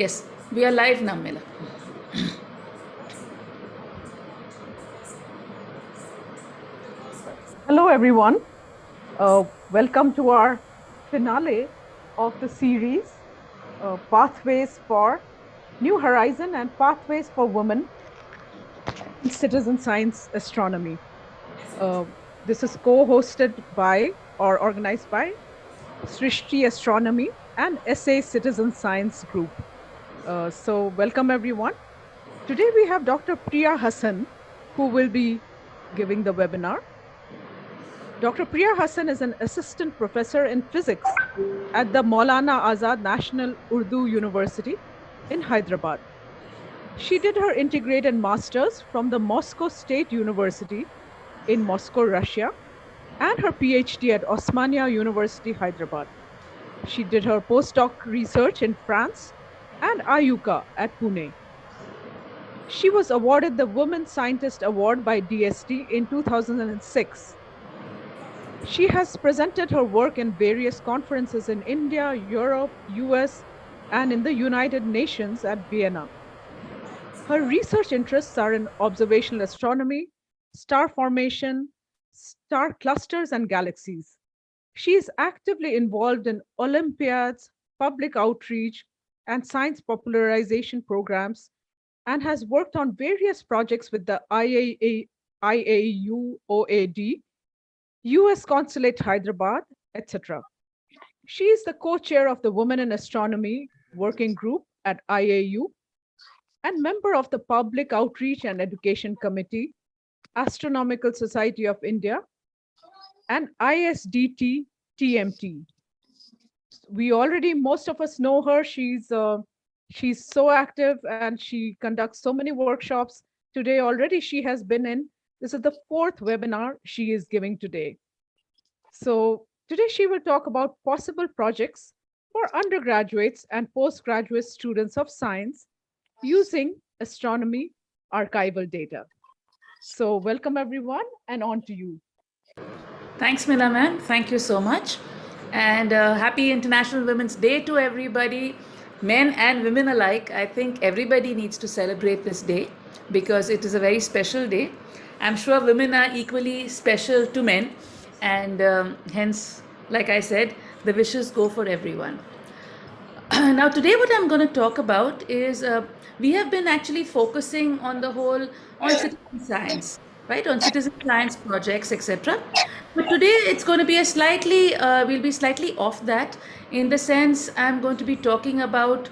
Yes, we are live now, Mila. Hello, everyone. Welcome to our finale of the series, Pathways for New Horizon and Pathways for Women in Citizen Science Astronomy. Uh, this is co-hosted by or organized by Srishti Astronomy and SA Citizen Science Group. So welcome, everyone. Today we have Dr. Priya Hasan, who will be giving the webinar. Dr. Priya Hasan is an assistant professor in physics at the Maulana Azad National Urdu University in Hyderabad. She did her integrated master's from the Moscow State University in Moscow, Russia, and her PhD at Osmania University, Hyderabad. She did her postdoc research in France and IUCAA at Pune. She was awarded the Women Scientist Award by DST in 2006. She has presented her work in various conferences in India, Europe, US, and in the United Nations at Vienna. Her research interests are in observational astronomy, star formation, star clusters, and galaxies. She is actively involved in Olympiads, public outreach, and science popularization programs, and has worked on various projects with the IAU-OAD, US Consulate Hyderabad, etc. She is the co-chair of the Women in Astronomy Working Group at IAU and member of the Public Outreach and Education Committee, Astronomical Society of India, and ISDT TMT. Most of us know her. She's so active and she conducts so many workshops. Today already she has been in. This is the 4th webinar she is giving today. So today she will talk about possible projects for undergraduates and postgraduate students of science using astronomy archival data. So welcome everyone, and on to you. Thanks, Mila ma'am. Thank you so much. And happy International Women's Day to everybody, men and women alike. I think everybody needs to celebrate this day because it is a very special day. I'm sure women are equally special to men, and hence, like I said, the wishes go for everyone. Now, today what I'm going to talk about is we have been actually focusing on the whole on citizen science, right? On citizen science projects, etc. But today it's going to be we'll be slightly off that, in the sense I'm going to be talking about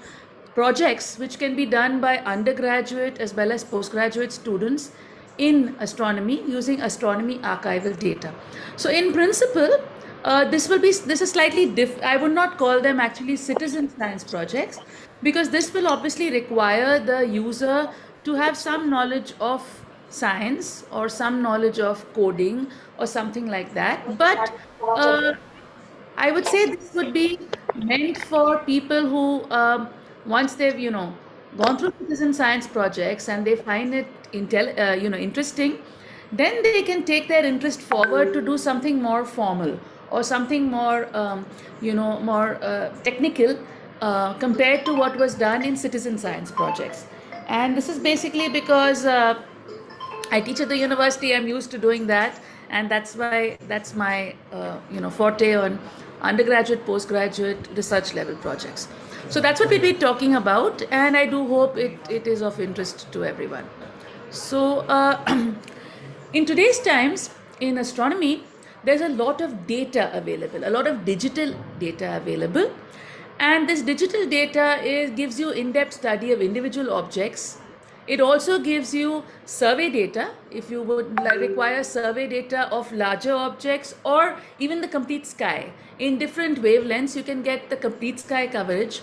projects which can be done by undergraduate as well as postgraduate students in astronomy using astronomy archival data. So in principle, this is slightly I would not call them actually citizen science projects, because this will obviously require the user to have some knowledge of science or some knowledge of coding or something like that. But I would say this would be meant for people who, once they've gone through citizen science projects and they find it interesting, then they can take their interest forward to do something more formal or something more more technical compared to what was done in citizen science projects. And this is basically because I teach at the university. I'm used to doing that, and that's my forte on undergraduate, postgraduate, research level projects. So that's what we'll be talking about, and I do hope it is of interest to everyone. So in today's times in astronomy, there's a lot of data available, a lot of digital data available, and this digital data gives you in-depth study of individual objects. It also gives you survey data if you would require survey data of larger objects or even the complete sky. In different wavelengths, you can get the complete sky coverage.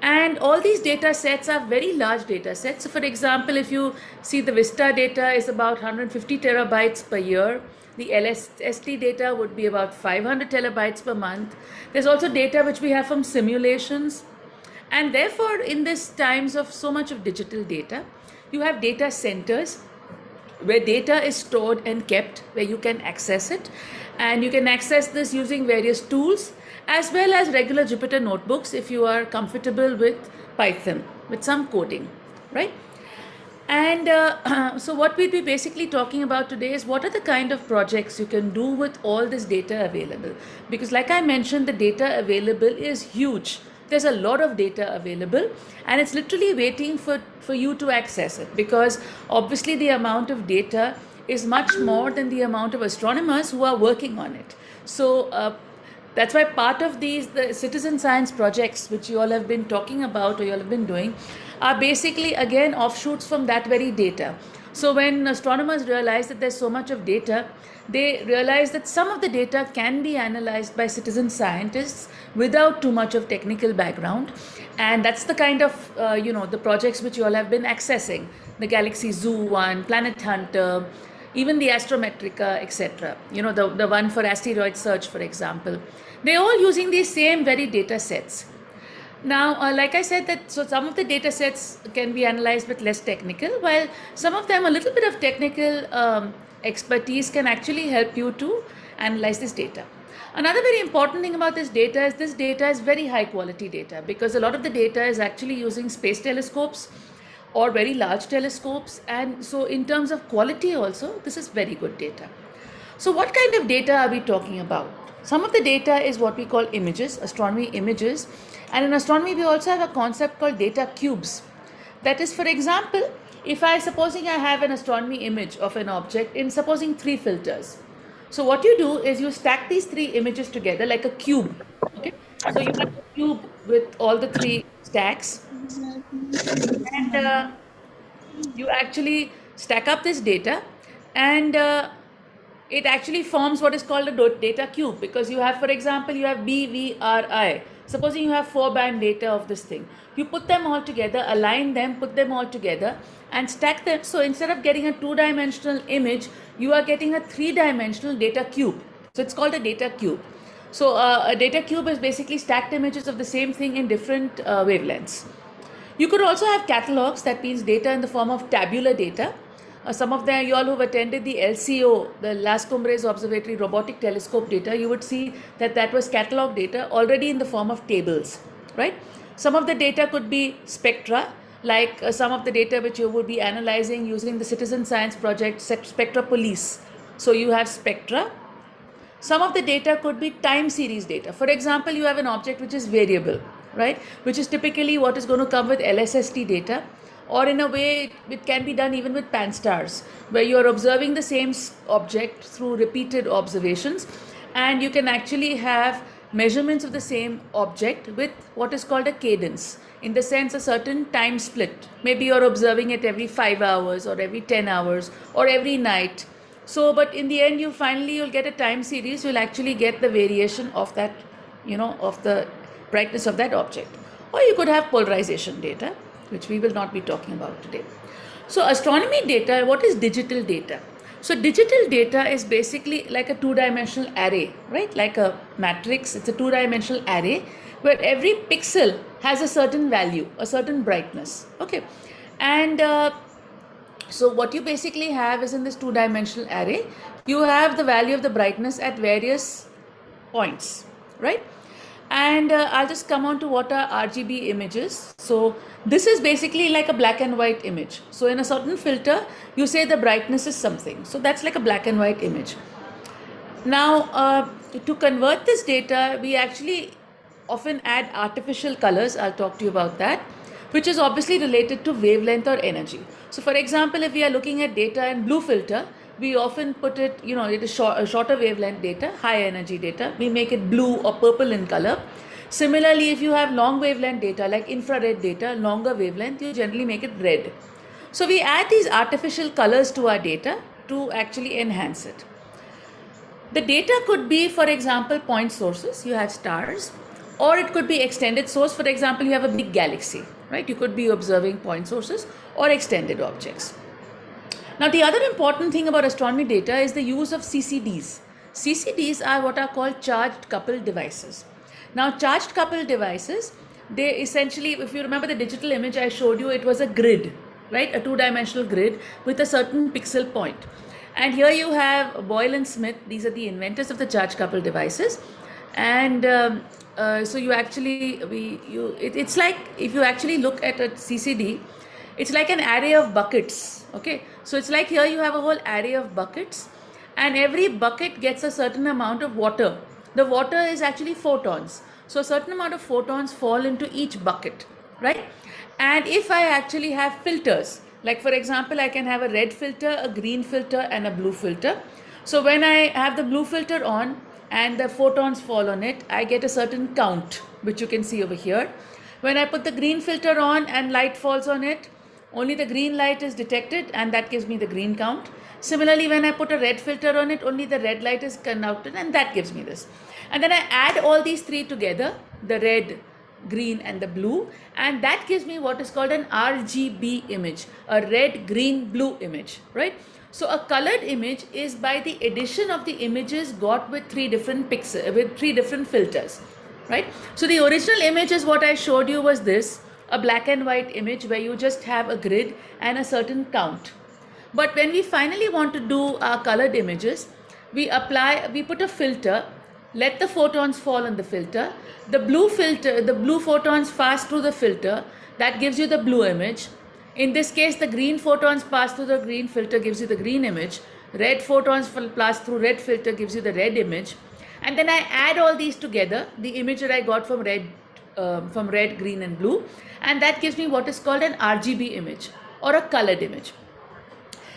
And all these data sets are very large data sets. So for example, if you see the VISTA data is about 150 terabytes per year. The LST data would be about 500 terabytes per month. There's also data which we have from simulations. And therefore, in these times of so much of digital data, you have data centers where data is stored and kept, where you can access it. And you can access this using various tools. as well as regular Jupyter notebooks if you are comfortable with Python, with some coding, right? And so what we'll be basically talking about today is what are the kind of projects you can do with all this data available. Because like I mentioned, the data available is huge. There's a lot of data available and it's literally waiting for you to access it, because obviously the amount of data is much more than the amount of astronomers who are working on it. So that's why part of the citizen science projects which you all have been talking about or you all have been doing are basically again offshoots from that very data. So when astronomers realize that there's so much of data, they realize that some of the data can be analyzed by citizen scientists without too much of technical background, and that's the kind of the projects which you all have been accessing: the Galaxy Zoo one, Planet Hunter, even the Astrometrica, etc. The one for asteroid search, for example. They're all using these same very data sets. Now, like I said, that so some of the data sets can be analyzed with less technical, while some of them a little bit of technical expertise can actually help you to analyze this data. Another very important thing about this data is very high quality data, because a lot of the data is actually using space telescopes or very large telescopes, and so in terms of quality also, this is very good data. So what kind of data are we talking about? Some of the data is what we call images, astronomy images, and in astronomy we also have a concept called data cubes. That is, for example, if supposing I have an astronomy image of an object in supposing 3 filters. So what you do is you stack these 3 images together like a cube. Okay, so you have a cube with all the 3 stacks, and you actually stack up this data, and it actually forms what is called a data cube, because you have, for example, you have BVRI. Supposing you have 4-band data of this thing, you put them all together, align them, put them all together and stack them. So instead of getting a 2-dimensional image, you are getting a 3-dimensional data cube. So it's called a data cube. So a data cube is basically stacked images of the same thing in different wavelengths. You could also have catalogs, that means data in the form of tabular data. Some of them, you all who have attended the LCO, the Las Cumbres Observatory Robotic Telescope data, you would see that was catalog data already in the form of tables, right? Some of the data could be spectra, like some of the data which you would be analyzing using the citizen science project Spectra Police. So you have spectra. Some of the data could be time series data. For example, you have an object which is variable, right? Which is typically what is going to come with LSST data. Or in a way, it can be done even with pan-stars, where you are observing the same object through repeated observations, and you can actually have measurements of the same object with what is called a cadence, in the sense a certain time split. Maybe you're observing it every 5 hours or every 10 hours or every night. So, but in the end, you'll get a time series, you'll actually get the variation of that, of the brightness of that object. Or you could have polarization data, which we will not be talking about today. So astronomy data, what is digital data? So digital data is basically like a 2-dimensional array, right? Like a matrix, it's a 2-dimensional array where every pixel has a certain value, a certain brightness, okay? And so what you basically have is in this 2-dimensional array, you have the value of the brightness at various points, right? And I'll just come on to what are RGB images. So this is basically like a black and white image. So in a certain filter, you say the brightness is something. So that's like a black and white image. Now, to convert this data, we actually often add artificial colors. I'll talk to you about that, which is obviously related to wavelength or energy. So for example, if we are looking at data in blue filter, we often put it, it is shorter wavelength data, high energy data. We make it blue or purple in color. Similarly, if you have long wavelength data like infrared data, longer wavelength, you generally make it red. So we add these artificial colors to our data to actually enhance it. The data could be, for example, point sources. You have stars, or it could be extended source. For example, you have a big galaxy, right? You could be observing point sources or extended objects. Now, the other important thing about astronomy data is the use of CCDs. CCDs are what are called charged coupled devices. Now, charged coupled devices, they essentially, if you remember the digital image I showed you, it was a grid, right? A 2-dimensional grid with a certain pixel point. And here you have Boyle and Smith. These are the inventors of the charged coupled devices. And so you actually, it's like, if you actually look at a CCD, it's like an array of buckets. Okay, so it's like here you have a whole array of buckets, and every bucket gets a certain amount of water. The water is actually photons, so a certain amount of photons fall into each bucket, right? And if I actually have filters, like for example, I can have a red filter, a green filter, and a blue filter. So when I have the blue filter on and the photons fall on it, I get a certain count, which you can see over here. When I put the green filter on and light falls on it, only the green light is detected, and that gives me the green count. Similarly, when I put a red filter on it, only the red light is counted, and that gives me this. And then I add all these three together, the red, green, and the blue, and that gives me what is called an RGB image, a red, green, blue image, right? So a colored image is by the addition of the images got with three different filters, right? So the original image is what I showed you, was this, a black and white image where you just have a grid and a certain count. But when we finally want to do our colored images, we put a filter, let the photons fall on the filter. The blue photons pass through the filter, that gives you the blue image. In this case, the green photons pass through the green filter, gives you the green image. Red photons pass through red filter, gives you the red image. And then I add all these together, the image that I got from red, green, and blue, and that gives me what is called an RGB image, or a colored image.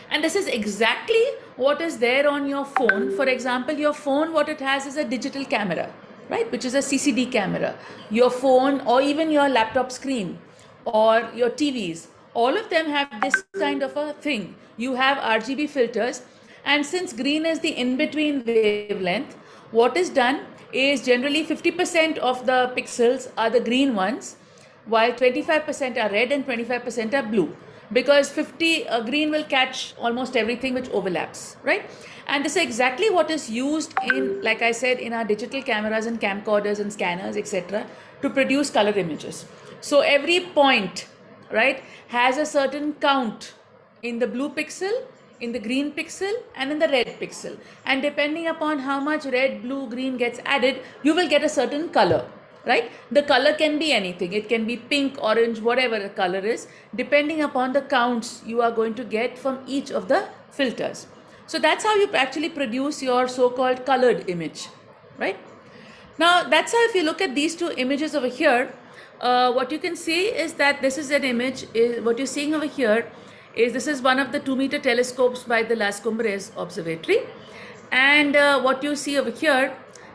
And this is exactly what is there on your phone. For example, your phone, what it has is a digital camera, right, which is a CCD camera. Your phone, or even your laptop screen, or your TVs, all of them have this kind of a thing. You have RGB filters, and since green is the in-between wavelength, what is done is generally 50% of the pixels are the green ones, while 25% are red and 25% are blue, because green will catch almost everything which overlaps, right? And this is exactly what is used in, like I said, in our digital cameras and camcorders and scanners, etc., to produce color images. So every point, right, has a certain count in the blue pixel, in the green pixel, and in the red pixel. And depending upon how much red, blue, green gets added, you will get a certain color, right? The color can be anything. It can be pink, orange, whatever the color is, depending upon the counts you are going to get from each of the filters. So that's how you actually produce your so-called colored image, right? Now, that's how, if you look at these two images over here, what you can see is that this is an image, what you're seeing over here is, this is one of the 2-meter telescopes by the Las Cumbres Observatory. And what you see over here,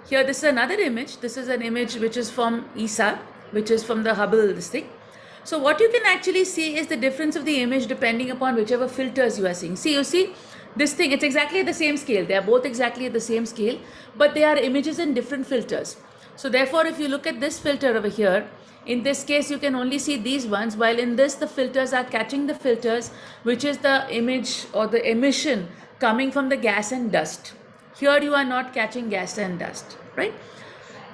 this is another image. This is an image which is from ESA, which is from the Hubble, this thing. So what you can actually see is the difference of the image depending upon whichever filters you are seeing. See, you see this thing, it's exactly at the same scale. They are both exactly at the same scale, but they are images in different filters. So therefore, if you look at this filter over here, in this case, you can only see these ones, while in this, the filters are catching the filters, which is the image or the emission coming from the gas and dust. Here you are not catching gas and dust, right?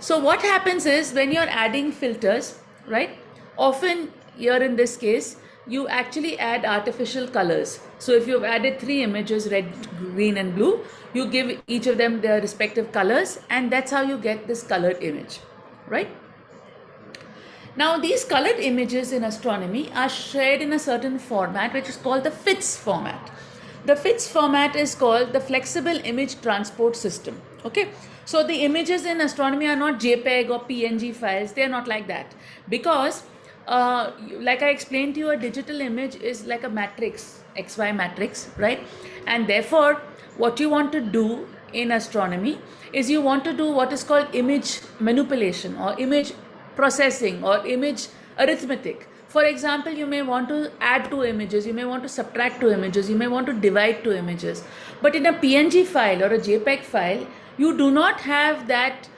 So what happens is, when you're adding filters, right, often here in this case, you actually add artificial colors. So if you've added 3 images, red, green, and blue, you give each of them their respective colors, and that's how you get this colored image, right? Now, these colored images in astronomy are shared in a certain format, which is called the FITS format. The FITS format is called the Flexible Image Transport System. Okay, so the images in astronomy are not JPEG or PNG files. They are not like that, because like I explained to you, a digital image is like a matrix, XY matrix, right? And therefore, what you want to do in astronomy is, you want to do what is called image manipulation, or image processing, or image arithmetic. For example, you may want to add 2 images, you may want to subtract 2 images, you may want to divide 2 images. But in a PNG file or a JPEG file, you do not have that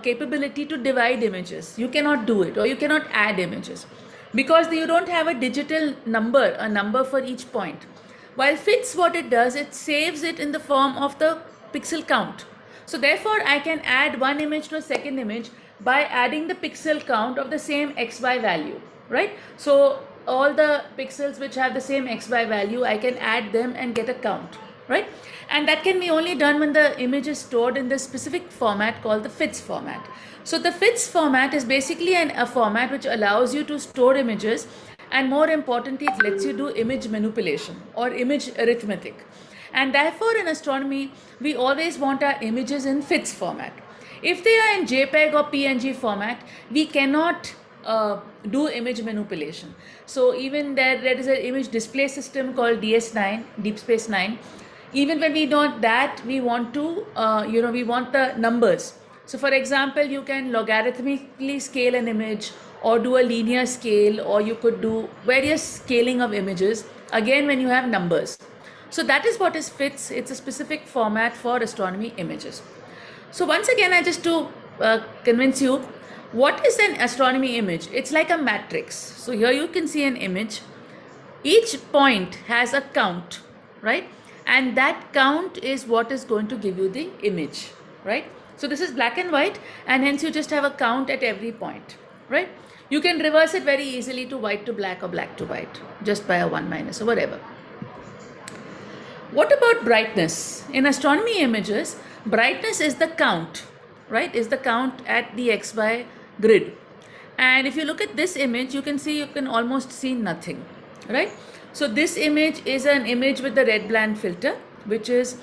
capability to divide images. You cannot do it, or you cannot add images, because you don't have a digital number, a number for each point. While FITS, what it does, it saves it in the form of the pixel count. So therefore, I can add one image to a second image by adding the pixel count of the same XY value, right? So all the pixels which have the same XY value, I can add them and get a count, right? And that can be only done when the image is stored in this specific format called the FITS format. So the FITS format is basically a format which allows you to store images, and more importantly, it lets you do image manipulation or image arithmetic. And therefore, in astronomy, we always want our images in FITS format. If they are in JPEG or PNG format, we cannot do image manipulation. So even there is an image display system called DS9, Deep Space Nine. Even when we don't that, we want to, we want the numbers. So for example, you can logarithmically scale an image or do a linear scale, or you could do various scaling of images, again when you have numbers. So that is what is FITS. It's a specific format for astronomy images. So once again, I just to convince you, what is an astronomy image? It's like a matrix. So here you can see an image. Each point has a count, right? And that count is what is going to give you the image, right? So this is black and white, and hence you just have a count at every point, right? You can reverse it very easily to white to black or black to white, just by a 1 minus or whatever. What about brightness? In astronomy images, brightness is the count, right? Is the count at the XY grid. And if you look at this image, you can see, you can almost see nothing, right? So this image is an image with the red band filter, which is,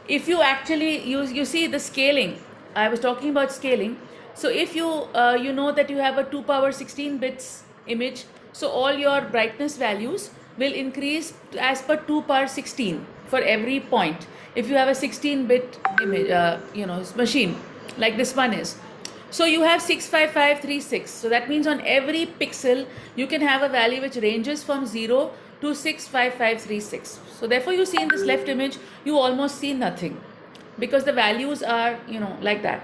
if you actually use, you see the scaling. I was talking about scaling. So if you, you know that you have a 2 power 16 bits image, so all your brightness values will increase as per 2 power 16 for every point. If you have a 16-bit image, machine like this one is. So you have 65536. So that means on every pixel, you can have a value which ranges from 0 to 65536. So therefore you see in this left image, you almost see nothing because the values are, like that.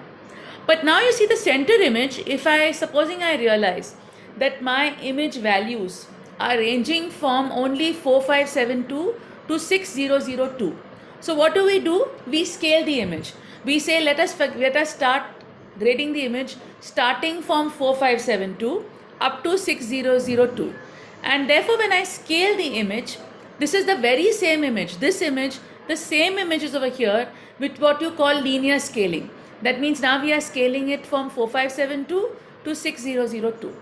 But now you see the center image. If supposing I realize that my image values are ranging from only 4572 to 6002. So what do? We scale the image. We say let us start grading the image starting from 4572 up to 6002. And therefore when I scale the image, this is the very same image. This image, the same image is over here with what you call linear scaling. That means now we are scaling it from 4572 to 6002.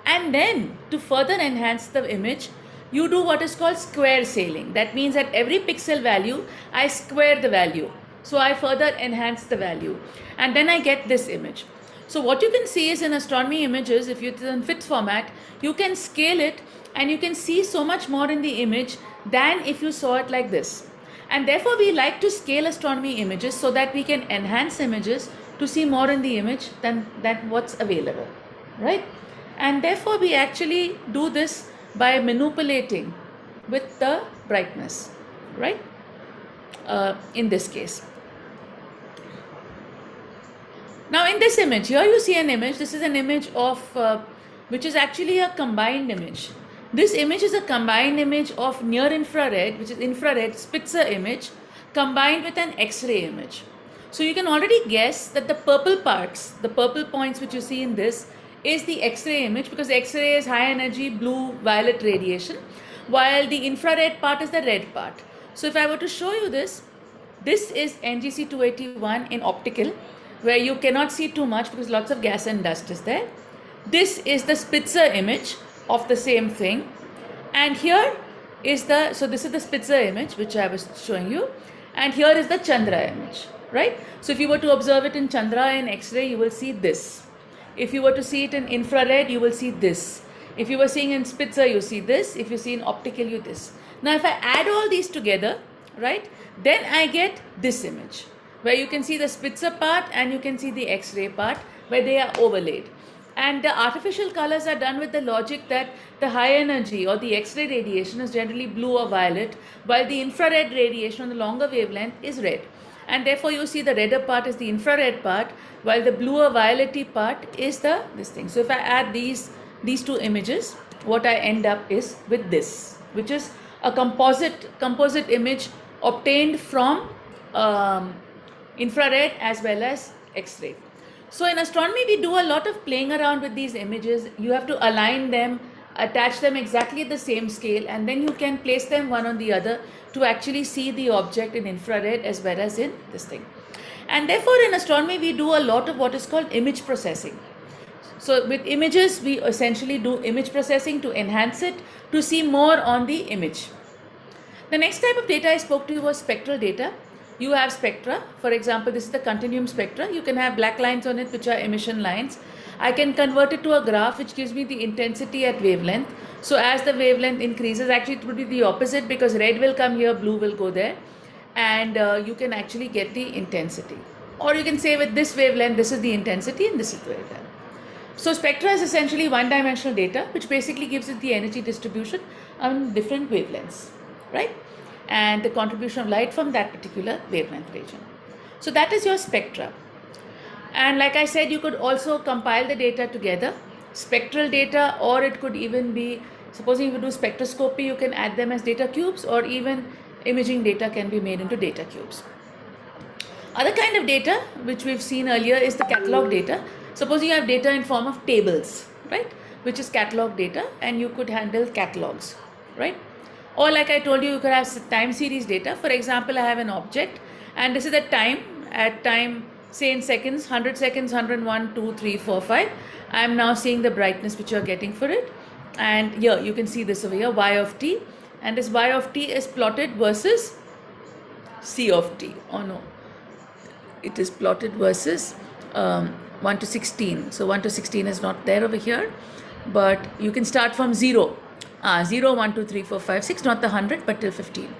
And then to further enhance the image, you do what is called square scaling. That means at every pixel value, I square the value. So I further enhance the value. And then I get this image. So what you can see is in astronomy images, if it's in FITS format, you can scale it and you can see so much more in the image than if you saw it like this. And therefore we like to scale astronomy images so that we can enhance images to see more in the image than what's available, right? And therefore we actually do this by manipulating with the brightness, right? In this case. Now in this image, here you see an image. This is an image of, which is actually a combined image. This image is a combined image of near infrared, which is infrared Spitzer image, combined with an X-ray image. So you can already guess that the purple parts, the purple points which you see in this, is the X-ray image, because X-ray is high energy blue violet radiation, while the infrared part is the red part. So if I were to show you this, this is NGC 281 in optical, where you cannot see too much because lots of gas and dust is there. This is the Spitzer image of the same thing. And here is so this is the Spitzer image which I was showing you. And here is the Chandra image, right? So if you were to observe it in Chandra in X-ray, you will see this. If you were to see it in infrared, you will see this. If you were seeing in Spitzer, you see this. If you see in optical, you this. Now if I add all these together, right, then I get this image, where you can see the Spitzer part and you can see the X-ray part, where they are overlaid. And the artificial colors are done with the logic that the high energy or the X-ray radiation is generally blue or violet, while the infrared radiation on the longer wavelength is red. And therefore you see the redder part is the infrared part, while the bluer violety part is this thing. So if I add these two images, what I end up is with this, which is a composite image obtained from infrared as well as X-ray. So in astronomy, we do a lot of playing around with these images. You have to align them attach them exactly at the same scale, and then you can place them one on the other to actually see the object in infrared as well as in this thing. And therefore in astronomy we do a lot of what is called image processing. So with images we essentially do image processing to enhance it, to see more on the image. The next type of data I spoke to you was spectral data. You have spectra. For example, this is the continuum spectra. You can have black lines on it which are emission lines. I can convert it to a graph which gives me the intensity at wavelength. So as the wavelength increases, actually it would be the opposite, because red will come here, blue will go there, and you can actually get the intensity. Or you can say with this wavelength, this is the intensity and this is the wavelength. So spectra is essentially one-dimensional data which basically gives it the energy distribution on different wavelengths, right? And the contribution of light from that particular wavelength region. So that is your spectra. And like I said, you could also compile the data together, spectral data, or it could even be, supposing you do spectroscopy, you can add them as data cubes, or even imaging data can be made into data cubes. Other kind of data which we've seen earlier is the catalog data. Suppose you have data in form of tables, right, which is catalog data, and you could handle catalogs, right? Or like I told you, you could have time series data. For example, I have an object and this is the time, at time say in seconds, 100 seconds, 101, 2, 3, 4, 5. I am now seeing the brightness which you are getting for it. And here you can see this over here, y of t. And this y of t is plotted versus c of t. Oh no, it is plotted versus 1 to 16. So 1 to 16 is not there over here. But you can start from 0. 0, 1, 2, 3, 4, 5, 6, not the 100, but till 15.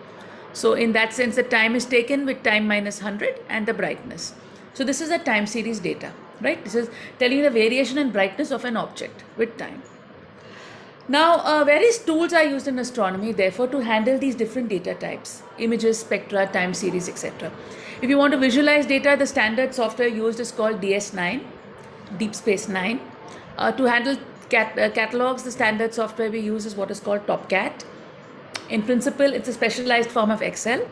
So in that sense, the time is taken with time minus 100 and the brightness. So this is a time series data, right? This is telling you the variation in brightness of an object with time. Now, various tools are used in astronomy, therefore, to handle these different data types, images, spectra, time series, etc. If you want to visualize data, the standard software used is called DS9, Deep Space 9. To handle catalogs, the standard software we use is what is called TopCat. In principle, it's a specialized form of Excel.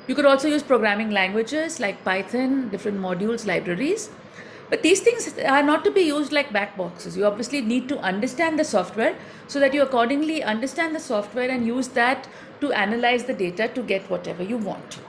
You could also use programming languages like Python, different modules, libraries. But these things are not to be used like black boxes. You obviously need to understand the software so that you accordingly understand the software and use that to analyze the data to get whatever you want.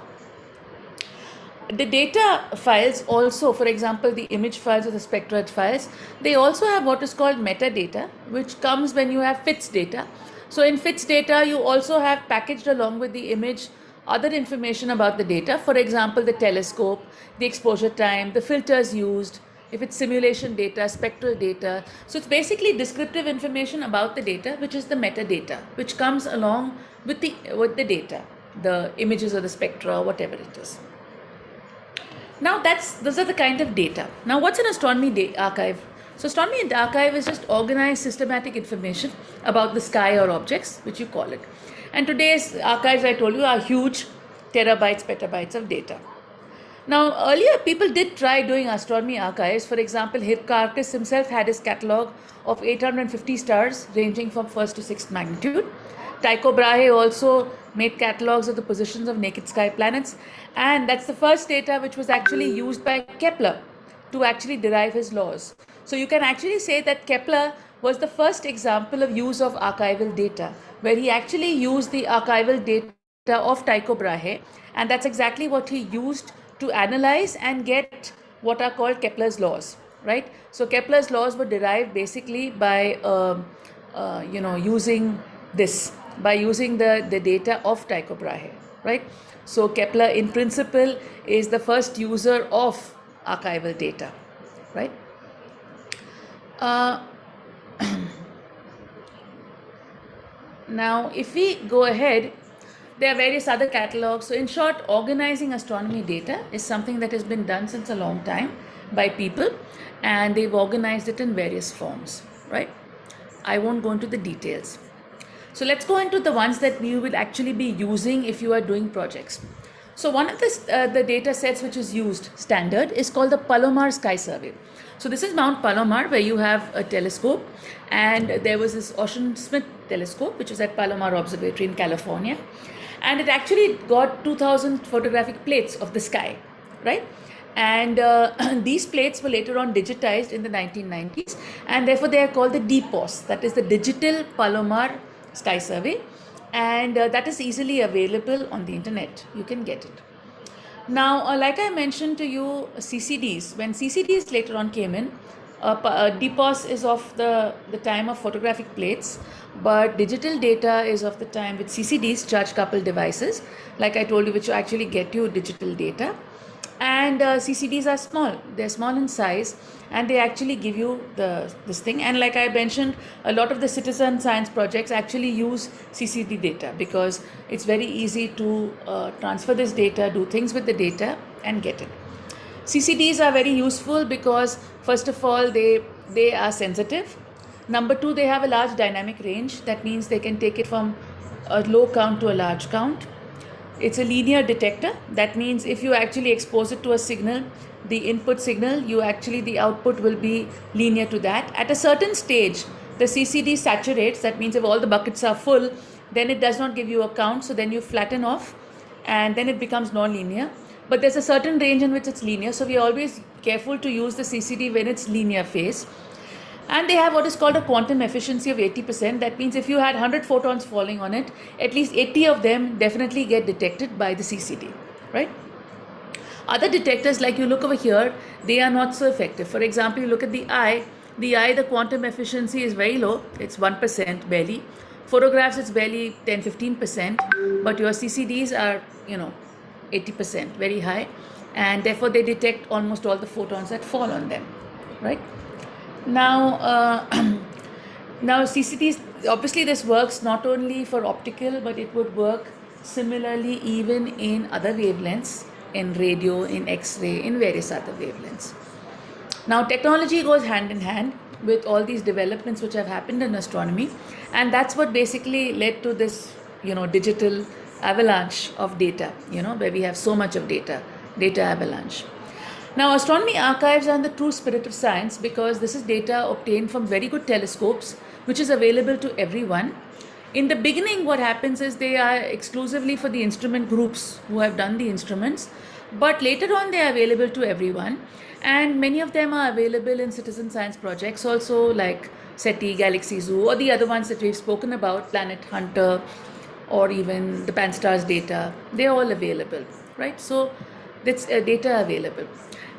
The data files also, for example, the image files or the spectral files, they also have what is called metadata, which comes when you have FITS data. So in FITS data, you also have packaged along with the image other information about the data. For example, the telescope, the exposure time, the filters used, if it's simulation data, spectral data. So it's basically descriptive information about the data, which is the metadata, which comes along with the data, the images or the spectra or whatever it is. Now those are the kind of data. Now what's an astronomy archive? So astronomy archive is just organized systematic information about the sky or objects, which you call it. And today's archives, I told you, are huge, terabytes, petabytes of data. Now earlier people did try doing astronomy archives. For example, Hipparchus himself had his catalogue of 850 stars ranging from 1st to 6th magnitude. Tycho Brahe also made catalogues of the positions of naked sky planets, and that's the first data which was actually used by Kepler to actually derive his laws. So you can actually say that Kepler was the first example of use of archival data, where he actually used the archival data of Tycho Brahe, and that's exactly what he used to analyze and get what are called Kepler's laws, right? So Kepler's laws were derived basically by using this, by using the data of Tycho Brahe, right? So Kepler in principle is the first user of archival data, right? Now if we go ahead, there are various other catalogs. So in short, organizing astronomy data is something that has been done since a long time by people, and they've organized it in various forms, right? I won't go into the details. So let's go into the ones that we will actually be using if you are doing projects. So one of the data sets which is used standard is called the Palomar Sky Survey. So this is Mount Palomar, where you have a telescope, and there was this Ocean Smith telescope which is at Palomar Observatory in California, and it actually got 2000 photographic plates of the sky, right? And these plates were later on digitized in the 1990s, and therefore they are called the DPOS, that is the Digital Palomar Sky Survey, and that is easily available on the internet. You can get it. Now, like I mentioned to you, CCDs, when CCDs later on came in, DPOS is of the time of photographic plates, but digital data is of the time with CCDs, charge coupled devices, like I told you, which actually get you digital data. And CCDs are small, they're small in size, and they actually give you this thing. And like I mentioned, a lot of the citizen science projects actually use CCD data because it's very easy to transfer this data, do things with the data, and get it. CCDs are very useful because first of all, they are sensitive. Number two, they have a large dynamic range. That means they can take it from a low count to a large count. It's a linear detector. That means if you actually expose it to a signal, the input signal, the output will be linear to that. At a certain stage, the CCD saturates. That means if all the buckets are full, then it does not give you a count. So then you flatten off and then it becomes non-linear. But there's a certain range in which it's linear. So we're always careful to use the CCD when it's linear phase. And they have what is called a quantum efficiency of 80%. That means if you had 100 photons falling on it, at least 80 of them definitely get detected by the CCD, right? Other detectors, like you look over here, they are not so effective. For example, you look at the eye, the quantum efficiency is very low. It's 1% barely. Photographs, it's barely 10-15%, but your CCDs are, 80%, very high. And therefore, they detect almost all the photons that fall on them, right? Now, now CCDs, obviously this works not only for optical, but it would work similarly even in other wavelengths, in radio, in X-ray, in various other wavelengths. Now, technology goes hand in hand with all these developments which have happened in astronomy, and that's what basically led to this, digital avalanche of data, where we have so much of data avalanche. Now, astronomy archives are in the true spirit of science because this is data obtained from very good telescopes, which is available to everyone. In the beginning, what happens is they are exclusively for the instrument groups who have done the instruments, but later on they are available to everyone, and many of them are available in citizen science projects also, like SETI, Galaxy Zoo, or the other ones that we've spoken about, Planet Hunter, or even the Pan-STARRS data. They're all available, right? So that's data available.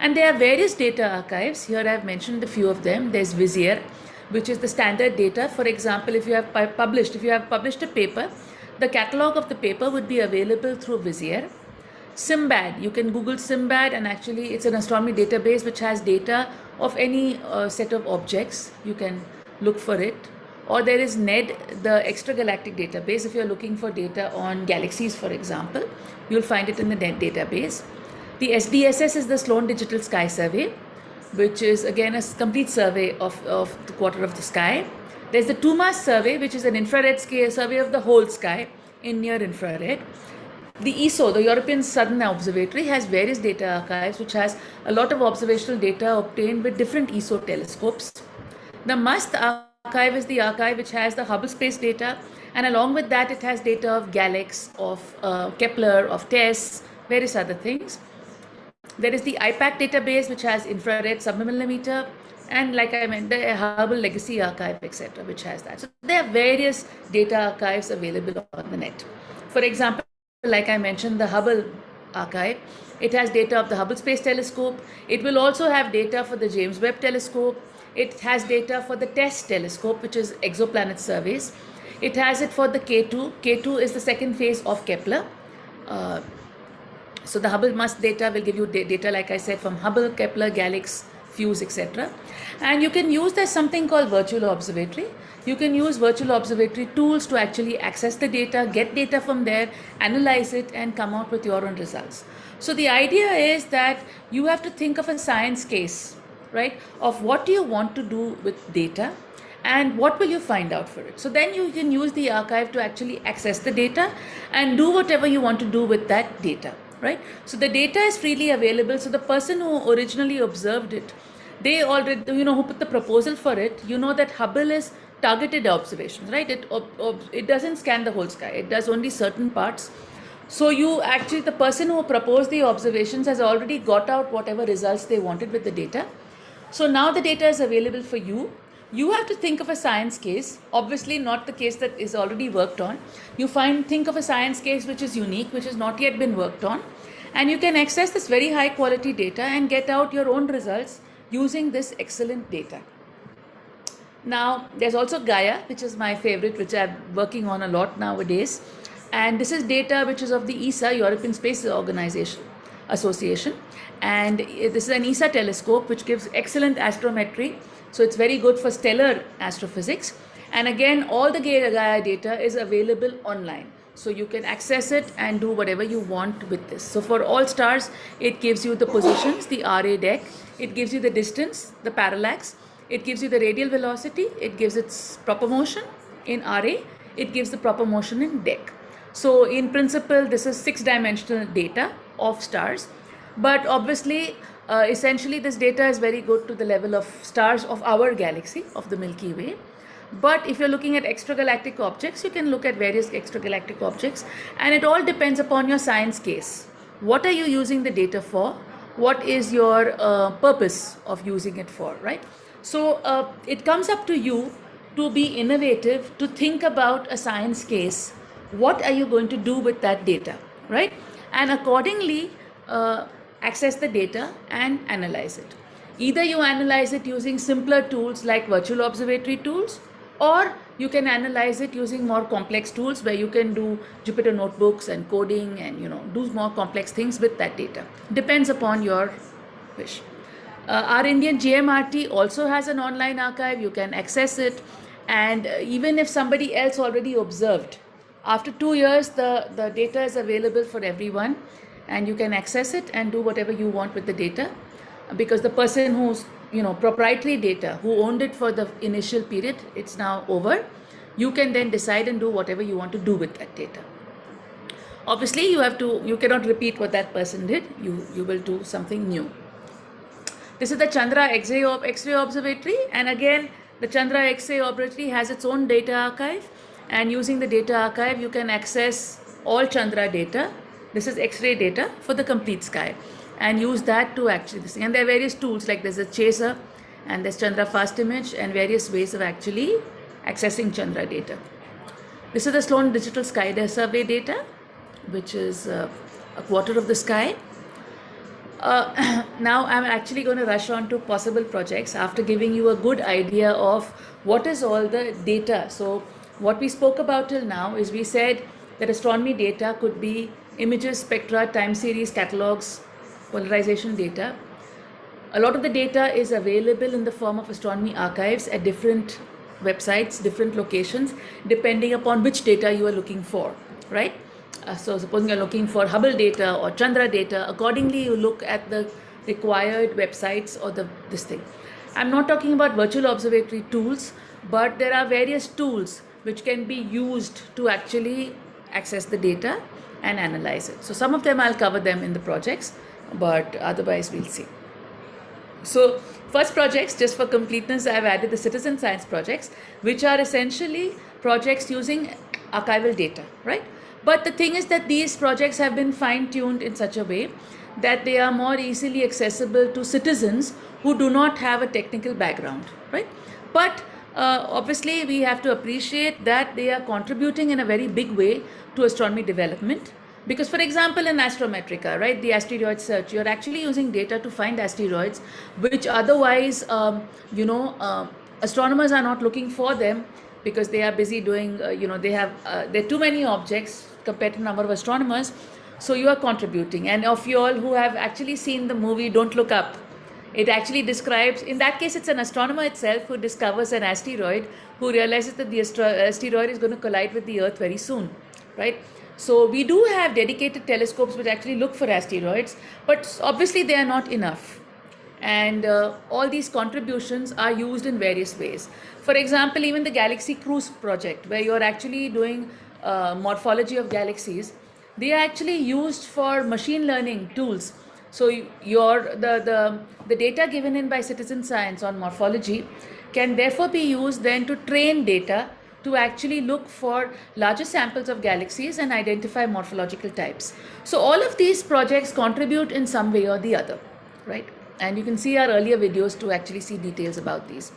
And there are various data archives. Here I have mentioned a few of them. There's Vizier, which is the standard data. For example, if you have published a paper, the catalog of the paper would be available through Vizier. Simbad, you can Google Simbad, and actually it's an astronomy database which has data of any set of objects. You can look for it. Or there is NED, the extragalactic database. If you're looking for data on galaxies, for example, you'll find it in the NED database. The SDSS is the Sloan Digital Sky Survey, which is again a complete survey of the quarter of the sky. There's the TUMAS survey, which is an infrared scale survey of the whole sky in near infrared. The ESO, the European Southern Observatory, has various data archives, which has a lot of observational data obtained with different ESO telescopes. The MUST archive is the archive which has the Hubble space data, and along with that it has data of GALEX, of Kepler, of Tess, various other things. There is the IPAC database, which has infrared submillimeter, and like I mentioned, the Hubble Legacy Archive, etc., which has that. So there are various data archives available on the net. For example, like I mentioned, the Hubble archive, it has data of the Hubble Space Telescope. It will also have data for the James Webb Telescope. It has data for the Tess telescope, which is exoplanet surveys. It has it for the K2. K2 is the second phase of Kepler. So the Hubble MUST data will give you data, like I said, from Hubble, Kepler, GALEX, FUSE, etc. And you can use there's something called virtual observatory. You can use virtual observatory tools to actually access the data, get data from there, analyze it, and come out with your own results. So the idea is that you have to think of a science case, right, of what do you want to do with data and what will you find out for it. So then you can use the archive to actually access the data and do whatever you want to do with that data, right? So the data is freely available. So the person who originally observed it, they already, who put the proposal for it, that Hubble is targeted observations, right? It doesn't scan the whole sky. It does only certain parts. So you actually, the person who proposed the observations has already got out whatever results they wanted with the data. So now the data is available for you. You have to think of a science case, obviously not the case that is already worked on. You think of a science case which is unique, which has not yet been worked on, and you can access this very high quality data and get out your own results using this excellent data. Now, there's also Gaia, which is my favorite, which I'm working on a lot nowadays. And this is data which is of the ESA, European Space Organization Association. And this is an ESA telescope which gives excellent astrometry. So it's very good for stellar astrophysics. And again, all the Gaia data is available online. So you can access it and do whatever you want with this. So for all stars, it gives you the positions, the RA deck. It gives you the distance, the parallax. It gives you the radial velocity. It gives its proper motion in RA. It gives the proper motion in deck. So in principle, this is 6-dimensional data of stars. But obviously, essentially, this data is very good to the level of stars of our galaxy, of the Milky Way. But if you're looking at extragalactic objects, you can look at various extragalactic objects. And it all depends upon your science case. What are you using the data for? What is your purpose of using it for, right? So it comes up to you to be innovative, to think about a science case. What are you going to do with that data, right? And accordingly, access the data and analyze it. Either you analyze it using simpler tools like virtual observatory tools, or you can analyze it using more complex tools where you can do Jupyter notebooks and coding and do more complex things with that data. Depends upon your wish. Our Indian GMRT also has an online archive. You can access it, and even if somebody else already observed, after 2 years the data is available for everyone, and you can access it and do whatever you want with the data, because the person who's proprietary data, who owned it for the initial period, it's now over. You can then decide and do whatever you want to do with that data. Obviously, you cannot repeat what that person did. You will do something new. This is the Chandra X-ray Observatory, and again, the Chandra X-ray Observatory has its own data archive, and using the data archive, you can access all Chandra data. This is X-ray data for the complete sky, and use that to actually this. And there are various tools, like there's a chaser, and there's Chandra Fast Image, and various ways of actually accessing Chandra data. This is the Sloan Digital Sky Survey data, which is a quarter of the sky. Now I'm actually going to rush on to possible projects after giving you a good idea of what is all the data. So what we spoke about till now is, we said that astronomy data could be images, spectra, time series, catalogs, polarization data. A lot of the data is available in the form of astronomy archives at different websites, different locations, depending upon which data you are looking for, right? So supposing you're looking for Hubble data or Chandra data, accordingly you look at the required websites or this thing. I'm not talking about virtual observatory tools, but there are various tools which can be used to actually access the data and analyze it. So some of them I'll cover them in the projects, but otherwise we'll see. So first projects, just for completeness, I've added the citizen science projects, which are essentially projects using archival data, right? But the thing is that these projects have been fine-tuned in such a way that they are more easily accessible to citizens who do not have a technical background, right? But obviously we have to appreciate that they are contributing in a very big way to astronomy development. Because, for example, in Astrometrica, right, the asteroid search, you're actually using data to find asteroids which otherwise, astronomers are not looking for them, because they are busy doing, there are too many objects compared to the number of astronomers. So you are contributing. And of you all who have actually seen the movie Don't Look Up, it actually describes, in that case, it's an astronomer itself who discovers an asteroid, who realizes that the asteroid is going to collide with the Earth very soon, right? So we do have dedicated telescopes which actually look for asteroids, but obviously they are not enough. And all these contributions are used in various ways. For example, even the Galaxy Cruise project, where you're actually doing morphology of galaxies, they are actually used for machine learning tools. So the data given in by citizen science on morphology can therefore be used then to train data to actually look for larger samples of galaxies and identify morphological types. So all of these projects contribute in some way or the other, right? And you can see our earlier videos to actually see details about these.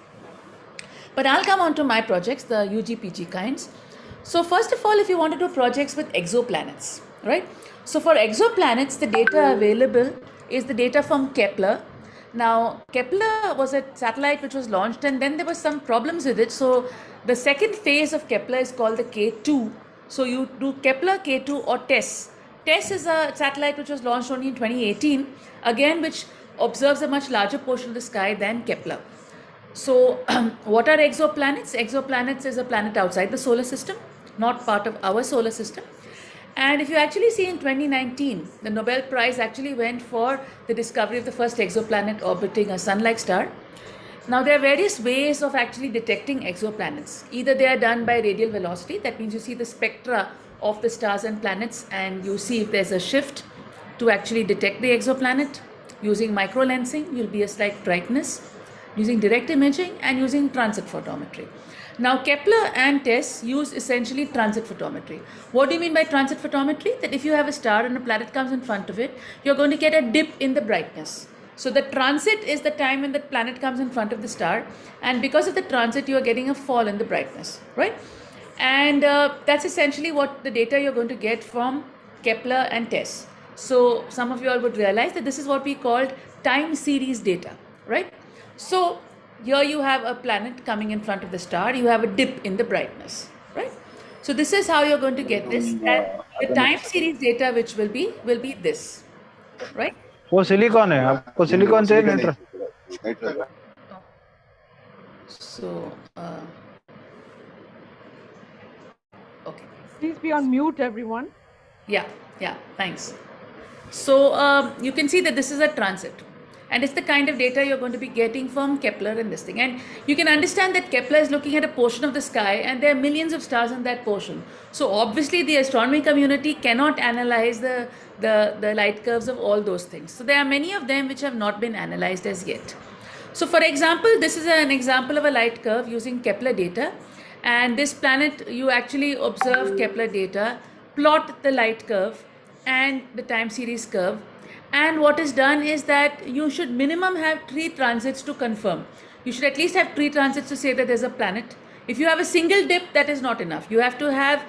But I'll come on to my projects, the UGPG kinds. So first of all, if you want to do projects with exoplanets, right? So for exoplanets, the data available is the data from Kepler. Now, Kepler was a satellite which was launched, and then there were some problems with it. So the second phase of Kepler is called the K2. So you do Kepler, K2 or Tess. Tess is a satellite which was launched only in 2018, again which observes a much larger portion of the sky than Kepler. So what are exoplanets? Exoplanets is a planet outside the solar system, not part of our solar system. And if you actually see in 2019, the Nobel Prize actually went for the discovery of the first exoplanet orbiting a sun-like star. Now there are various ways of actually detecting exoplanets. Either they are done by radial velocity, that means you see the spectra of the stars and planets and you see if there's a shift to actually detect the exoplanet. Using microlensing, you'll be a slight brightness. Using direct imaging and using transit photometry. Now Kepler and Tess use essentially transit photometry. What do you mean by transit photometry? That if you have a star and a planet comes in front of it, you're going to get a dip in the brightness. So the transit is the time when the planet comes in front of the star, and because of the transit you are getting a fall in the brightness, right? And that's essentially what the data you're going to get from Kepler and Tess. So some of you all would realize that this is what we called time series data, right? So here you have a planet coming in front of the star, you have a dip in the brightness, right? So this is how you're going to get this, and the time series data which will be this, right? वो silicon है, आपको silicon चाहिए नीटर? So okay, Please be on mute, everyone. yeah, thanks. So you can see that this is a transit. And it's the kind of data you're going to be getting from Kepler and this thing. And you can understand that Kepler is looking at a portion of the sky and there are millions of stars in that portion. So obviously the astronomy community cannot analyze the light curves of all those things. So there are many of them which have not been analyzed as yet. So for example, this is an example of a light curve using Kepler data. And this planet, you actually observe Kepler data, plot the light curve and the time series curve. And what is done is that you should minimum have 3 transits to confirm. You should at least have 3 transits to say that there's a planet. If you have a single dip, that is not enough. You have to have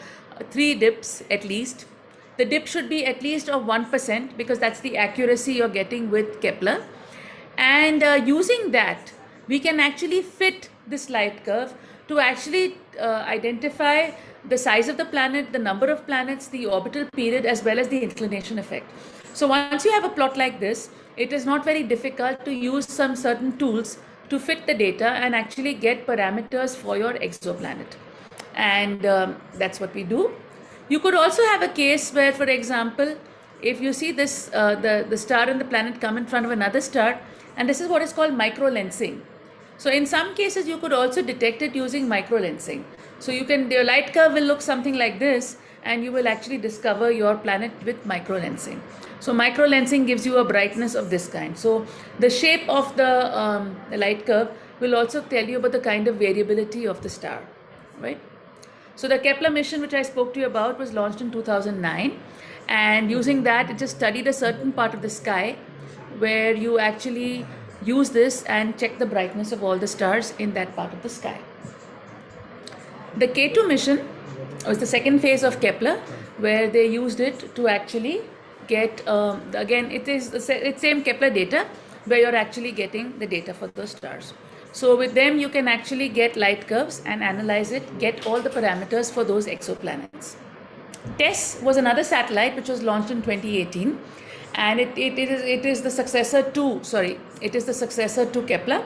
3 dips at least. The dip should be at least of 1% because that's the accuracy you're getting with Kepler. And using that, we can actually fit this light curve to actually identify the size of the planet, the number of planets, the orbital period, as well as the inclination effect. So once you have a plot like this, it is not very difficult to use some certain tools to fit the data and actually get parameters for your exoplanet. And that's what we do. You could also have a case where, for example, if you see this, the star and the planet come in front of another star, and this is what is called microlensing. So in some cases, you could also detect it using microlensing. So your light curve will look something like this, and you will actually discover your planet with microlensing. So microlensing gives you a brightness of this kind. So the shape of the light curve will also tell you about the kind of variability of the star, right? So the Kepler mission, which I spoke to you about, was launched in 2009. And using that, it just studied a certain part of the sky where you actually use this and check the brightness of all the stars in that part of the sky. The K2 mission was the second phase of Kepler, where they used it to actually get, again, it's same Kepler data, where you're actually getting the data for those stars. So with them, you can actually get light curves and analyze it, get all the parameters for those exoplanets. Tess was another satellite which was launched in 2018, and it is the successor to Kepler,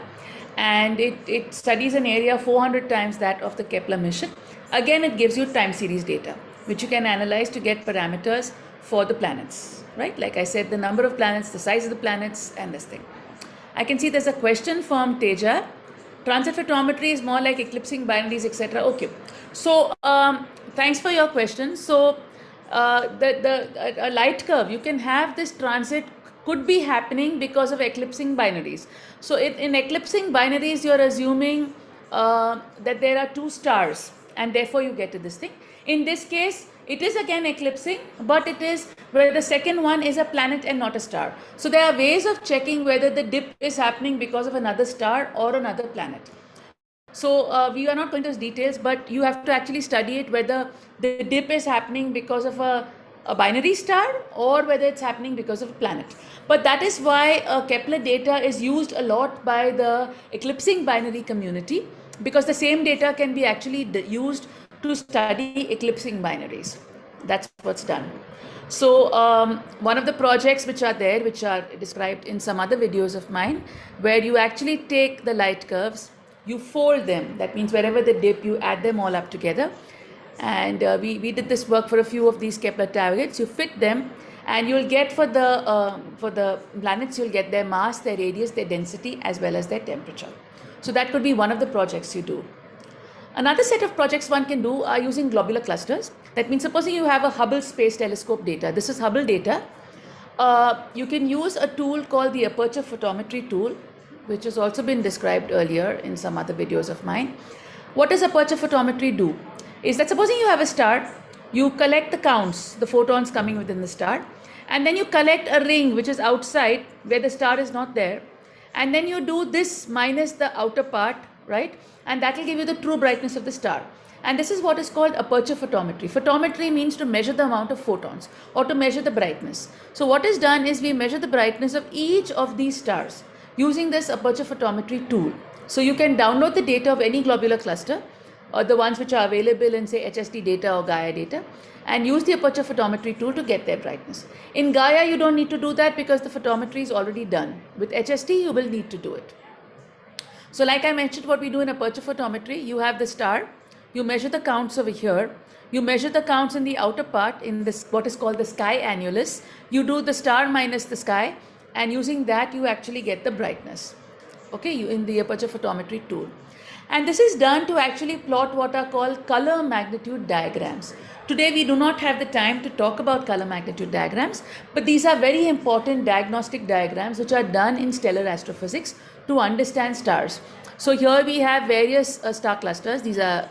and it studies an area 400 times that of the Kepler mission. Again, it gives you time series data, which you can analyze to get parameters for the planets, right? Like I said, the number of planets, the size of the planets, and this thing. I can see there's a question from Teja. Transit photometry is more like eclipsing binaries, etc. Okay. So thanks for your question. So a light curve, you can have this transit could be happening because of eclipsing binaries. So in eclipsing binaries, you're assuming that there are 2 stars and therefore you get to this thing. In this case, it is again eclipsing, but it is where the second one is a planet and not a star. So there are ways of checking whether the dip is happening because of another star or another planet. So we are not going into details, but you have to actually study it whether the dip is happening because of a binary star or whether it's happening because of a planet. But that is why Kepler data is used a lot by the eclipsing binary community, because the same data can be actually used to study eclipsing binaries. That's what's done. So one of the projects which are there, which are described in some other videos of mine, where you actually take the light curves, you fold them. That means wherever they dip, you add them all up together. And we did this work for a few of these Kepler targets. You fit them, and you'll get for the planets, you'll get their mass, their radius, their density, as well as their temperature. So that could be one of the projects you do. Another set of projects one can do are using globular clusters. That means supposing you have a Hubble Space Telescope data. This is Hubble data. You can use a tool called the Aperture Photometry tool, which has also been described earlier in some other videos of mine. What does Aperture Photometry do? Is that supposing you have a star, you collect the counts, the photons coming within the star, and then you collect a ring which is outside where the star is not there, and then you do this minus the outer part, right? And that will give you the true brightness of the star. And this is what is called aperture photometry. Photometry means to measure the amount of photons or to measure the brightness. So what is done is we measure the brightness of each of these stars using this aperture photometry tool. So you can download the data of any globular cluster, or the ones which are available in say HST data or Gaia data, and use the aperture photometry tool to get their brightness. In Gaia you don't need to do that because the photometry is already done. With HST you will need to do it. So like I mentioned, what we do in aperture photometry, you have the star, you measure the counts over here, you measure the counts in the outer part in this what is called the sky annulus, you do the star minus the sky, and using that you actually get the brightness, okay, in the aperture photometry tool. And this is done to actually plot what are called color magnitude diagrams. Today we do not have the time to talk about color magnitude diagrams, but these are very important diagnostic diagrams which are done in stellar astrophysics to understand stars. So here we have various star clusters. These are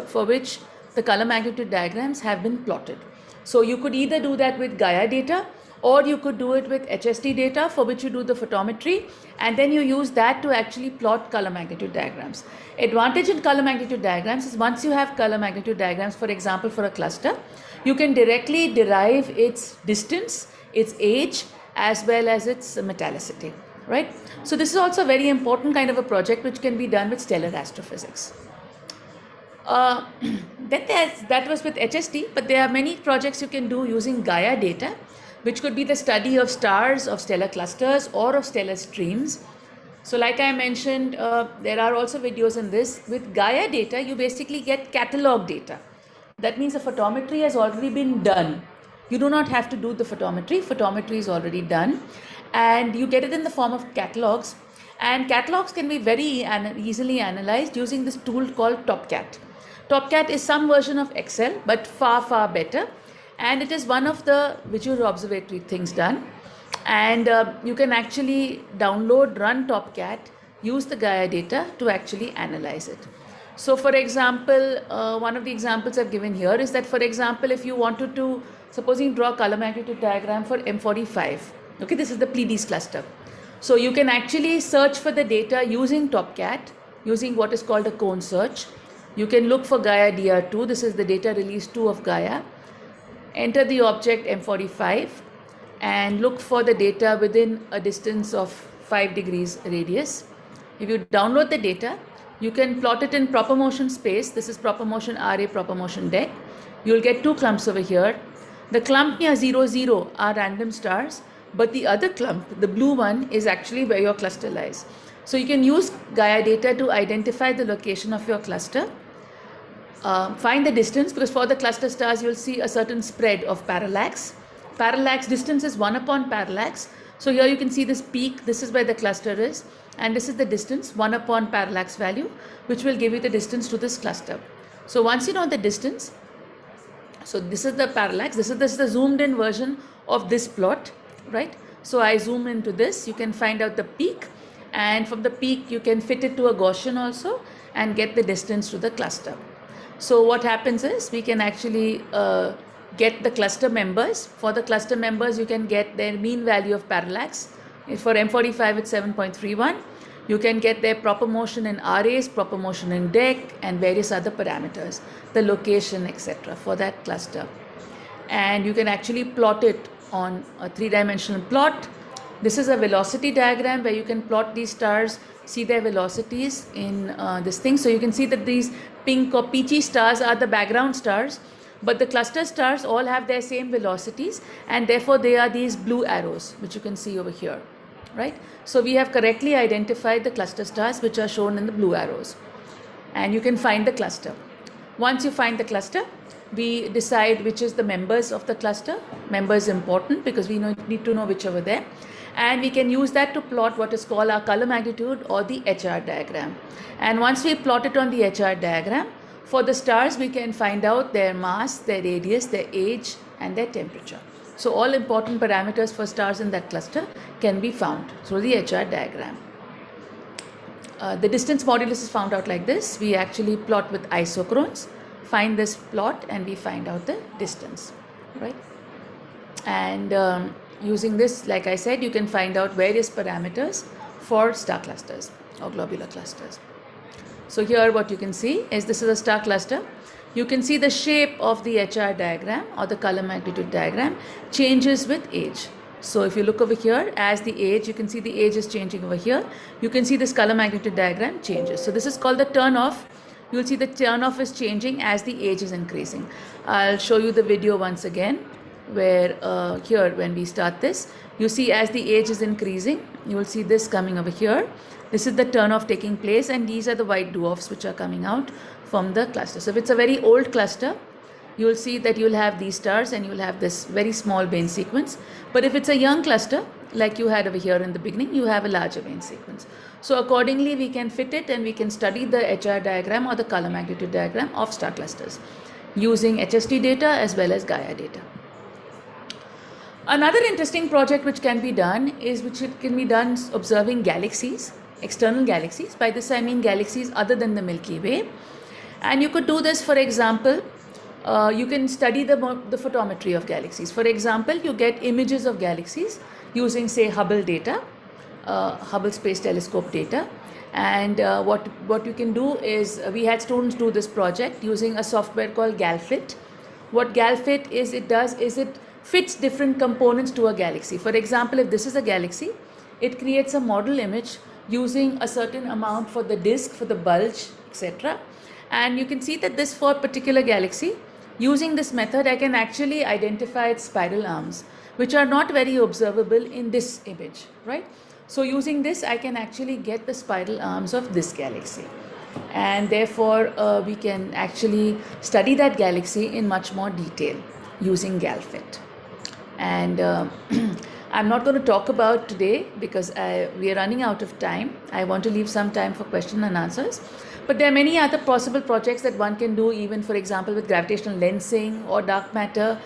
for which the color magnitude diagrams have been plotted. So you could either do that with Gaia data, or you could do it with HST data, for which you do the photometry, and then you use that to actually plot color magnitude diagrams. Advantage in color magnitude diagrams is once you have color magnitude diagrams, for example for a cluster, you can directly derive its distance, its age, as well as its metallicity, right? So this is also a very important kind of a project which can be done with stellar astrophysics. Then that was with HST, but there are many projects you can do using Gaia data, which could be the study of stars, of stellar clusters, or of stellar streams. So like I mentioned, there are also videos in this. With Gaia data, you basically get catalog data. That means the photometry has already been done. You do not have to do the photometry. Photometry is already done. And you get it in the form of catalogs. And catalogs can be very easily analyzed using this tool called TopCat. TopCat is some version of Excel, but far, far better. And it is one of the visual observatory things done. And you can actually download, run TopCat, use the Gaia data to actually analyze it. So for example, one of the examples I've given here is that, for example, if you wanted to, supposing draw a color magnitude diagram for M45, okay, this is the Pleiades cluster. So you can actually search for the data using TopCat, using what is called a cone search. You can look for Gaia DR2, this is the data release 2 of Gaia. Enter the object M45 and look for the data within a distance of 5 degrees radius. If you download the data, you can plot it in proper motion space. This is proper motion RA, proper motion deck. You'll get two clumps over here. The clump near 0, 0 are random stars, but the other clump, the blue one, is actually where your cluster lies. So you can use Gaia data to identify the location of your cluster. Find the distance, because for the cluster stars you'll see a certain spread of parallax. Parallax distance is 1 upon parallax. So here you can see this peak, this is where the cluster is, and this is the distance 1 upon parallax value, which will give you the distance to this cluster. So once you know the distance, so this is the parallax, this is the zoomed in version of this plot, right? So I zoom into this, you can find out the peak, and from the peak you can fit it to a Gaussian also and get the distance to the cluster. So what happens is we can actually get the cluster members. For the cluster members, you can get their mean value of parallax. For M45, it's 7.31. You can get their proper motion in RAs, proper motion in deck, and various other parameters, the location, etc. for that cluster. And you can actually plot it on a three-dimensional plot. This is a velocity diagram where you can plot these stars, see their velocities in this thing. So you can see that these pink or peachy stars are the background stars, but the cluster stars all have their same velocities, and therefore they are these blue arrows, which you can see over here, right? So we have correctly identified the cluster stars, which are shown in the blue arrows, and you can find the cluster. Once you find the cluster, we decide which is the members of the cluster. Member is important because we need to know which over there. And we can use that to plot what is called our color magnitude or the HR diagram. And once we plot it on the HR diagram, for the stars we can find out their mass, their radius, their age, and their temperature. So all important parameters for stars in that cluster can be found through the HR diagram. The distance modulus is found out like this. We actually plot with isochrones, find this plot, and we find out the distance, right? And using this, like I said, you can find out various parameters for star clusters or globular clusters. So here what you can see is this is a star cluster. You can see the shape of the HR diagram or the color magnitude diagram changes with age. So if you look over here, as the age, you can see the age is changing over here. You can see this color magnitude diagram changes. So this is called the turn-off. You'll see the turn-off is changing as the age is increasing. I'll show you the video once again, where here when we start this, you see as the age is increasing, you will see this coming over here. This is the turn-off taking place, and these are the white dwarfs which are coming out from the cluster. So if it's a very old cluster, you will see that you will have these stars and you will have this very small Bain sequence. But if it's a young cluster, like you had over here in the beginning, you have a larger Bain sequence. So accordingly, we can fit it and we can study the HR diagram or the color magnitude diagram of star clusters using HST data as well as Gaia data. Another interesting project which can be done is observing galaxies, external galaxies. By this I mean galaxies other than the Milky Way. And you could do this, for example, you can study the photometry of galaxies. For example, you get images of galaxies using, say, Hubble data, Hubble Space Telescope data. And what you can do is, we had students do this project using a software called GalFit. What GalFit is, it fits different components to a galaxy. For example, if this is a galaxy, it creates a model image using a certain amount for the disk, for the bulge, etc. And you can see that this for a particular galaxy, using this method, I can actually identify its spiral arms, which are not very observable in this image, right? So using this, I can actually get the spiral arms of this galaxy. And therefore, we can actually study that galaxy in much more detail using GalFit. And I'm not going to talk about today because we are running out of time. I want to leave some time for question and answers. But there are many other possible projects that one can do, even for example with gravitational lensing or dark matter,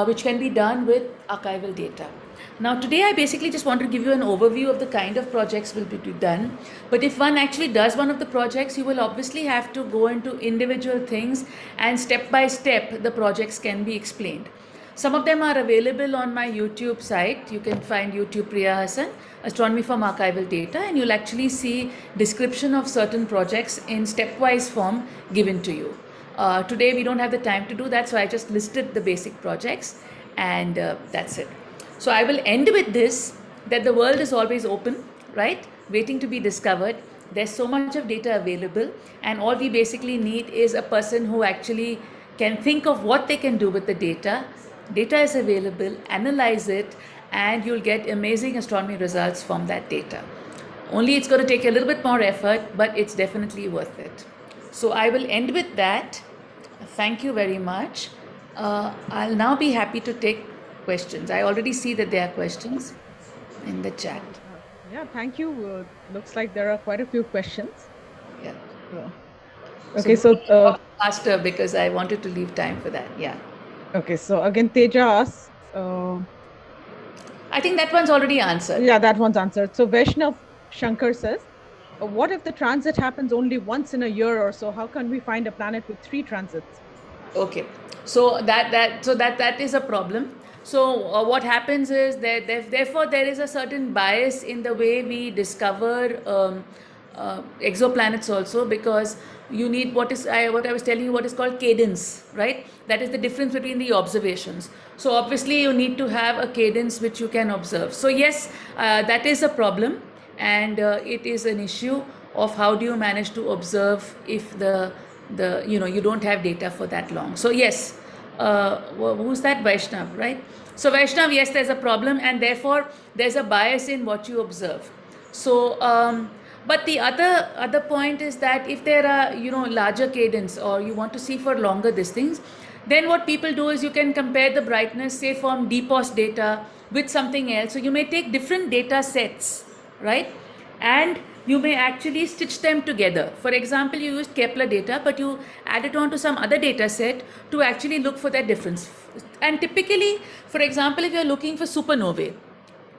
which can be done with archival data. Now today I basically just want to give you an overview of the kind of projects will be done. But if one actually does one of the projects, you will obviously have to go into individual things, and step by step the projects can be explained. Some of them are available on my YouTube site. You can find YouTube Priya Hasan, Astronomy from Archival Data, and you'll actually see description of certain projects in stepwise form given to you. Today we don't have the time to do that, so I just listed the basic projects, and that's it. So I will end with this, that the world is always open, right? Waiting to be discovered. There's so much of data available, and all we basically need is a person who actually can think of what they can do with the data. Data is available, analyze it, and you'll get amazing astronomy results from that data. Only it's going to take a little bit more effort, but it's definitely worth it. So I will end with that. Thank you very much. I'll now be happy to take questions. I already see that there are questions in the chat. Yeah, thank you. Looks like there are quite a few questions. Yeah. Okay, so faster because I wanted to leave time for that. Yeah. Okay, so again, Teja asks. I think that one's already answered. Yeah, that one's answered. So Vaishnav Shankar says, What if the transit happens only once in a year or so? How can we find a planet with 3 transits? Okay, so that is a problem. So what happens is that therefore there is a certain bias in the way we discover exoplanets also, because you need what I was telling you, what is called cadence, right? That is the difference between the observations. So obviously you need to have a cadence which you can observe. So yes, that is a problem, and it is an issue of how do you manage to observe if the you don't have data for that long. So yes, who's that? Vaishnav, right? So Vaishnav, yes, there's a problem, and therefore there's a bias in what you observe. So but the other point is that if there are larger cadence, or you want to see for longer these things, then what people do is you can compare the brightness, say from DPOS data with something else. So you may take different data sets, right? And you may actually stitch them together. For example, you used Kepler data, but you add it on to some other data set to actually look for that difference. And typically, for example, if you're looking for supernovae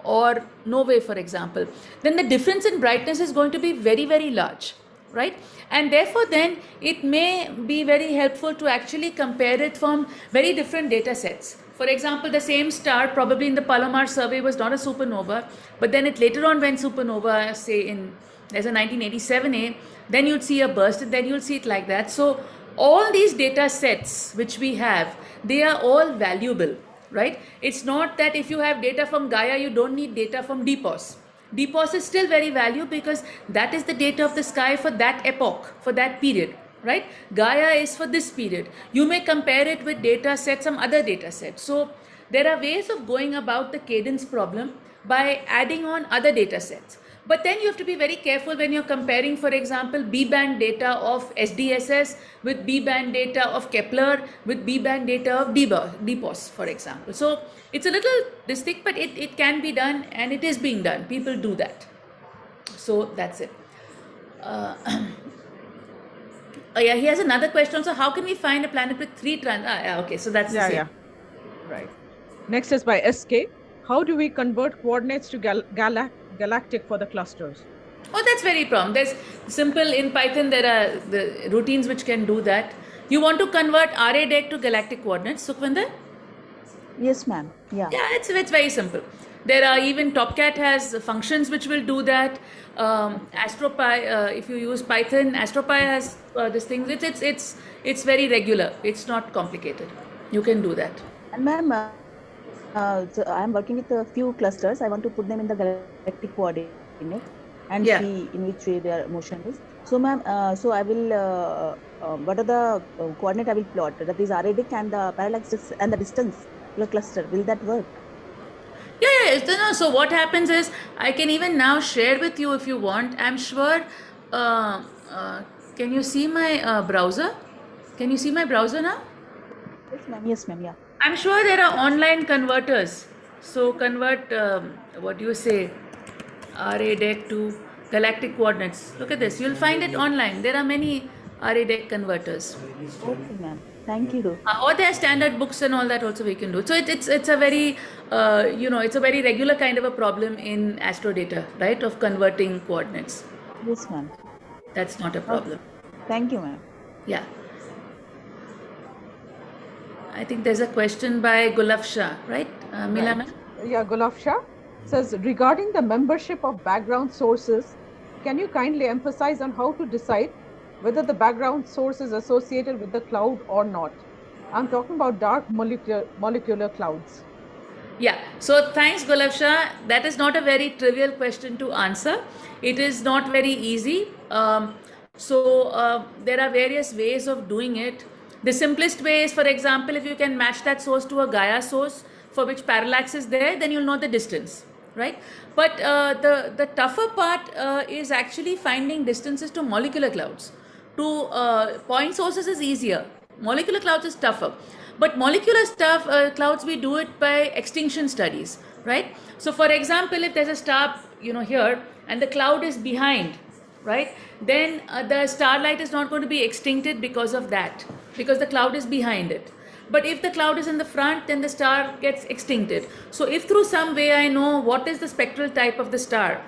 or novae, for example, then the difference in brightness is going to be very, very large, right? And therefore then it may be very helpful to actually compare it from very different data sets. For example, the same star probably in the Palomar survey was not a supernova, but then it later on went supernova, say there's a 1987A, then you'd see a burst, and then you'll see it like that. So all these data sets which we have, they are all valuable, right? It's not that if you have data from Gaia, you don't need data from DPOS. DPOS is still very valuable because that is the data of the sky for that epoch, for that period, right? Gaia is for this period. You may compare it with data sets, some other data sets. So there are ways of going about the cadence problem by adding on other data sets. But then you have to be very careful when you're comparing, for example, B-band data of SDSS with B-band data of Kepler with B-band data of DPOS, for example. So it's a little distinct, but it can be done, and it is being done. People do that. So that's it. Yeah, he has another question. So how can we find a planet with 3 okay, so that's the same. Yeah. Right. Next is by SK. How do we convert coordinates to galactic for the clusters? Oh, that's very prompt. There's simple in Python. There are the routines which can do that. You want to convert RADEC to galactic coordinates, Sukhvinder? Yes, ma'am. Yeah. Yeah, it's very simple. There are even Topcat has functions which will do that. AstroPy, if you use Python, AstroPy has this thing. It's very regular. It's not complicated. You can do that. And ma'am, so I am working with a few clusters. I want to put them in the galactic coordinate and see in which way their motion is. So ma'am, so I will, what are the coordinate I will plot? That is RADIC and the parallax and the distance to the cluster. Will that work? Yeah. No, so what happens is, I can even now share with you if you want. I'm sure, can you see my browser? Can you see my browser now? Yes, ma'am, yeah. I'm sure there are online converters. So convert, what do you say, RADEC to galactic coordinates. Look at this. You'll find it online. There are many RADEC converters. Okay, ma'am. Thank you. Or there are standard books and all that also we can do. So it's a very, it's a very regular kind of a problem in astrodata, right, of converting coordinates. Yes, ma'am. That's not a problem. Okay. Thank you, ma'am. Yeah. I think there's a question by Gulaf Shah, right? Mila ma'am? Yeah, Gulaf Shah says, regarding the membership of background sources, can you kindly emphasize on how to decide whether the background source is associated with the cloud or not? I'm talking about dark molecular clouds. Yeah, so thanks Gulaf Shah. That is not a very trivial question to answer. It is not very easy. There are various ways of doing it. The simplest way is, for example, if you can match that source to a Gaia source for which parallax is there, then you'll know the distance, right? But the tougher part is actually finding distances to molecular clouds. To point sources is easier. Molecular clouds is tougher. But molecular clouds, we do it by extinction studies, right? So for example, if there's a star, here, and the cloud is behind, right? Then the starlight is not going to be extincted because of that, because the cloud is behind it. But if the cloud is in the front, then the star gets extincted. So if through some way I know what is the spectral type of the star,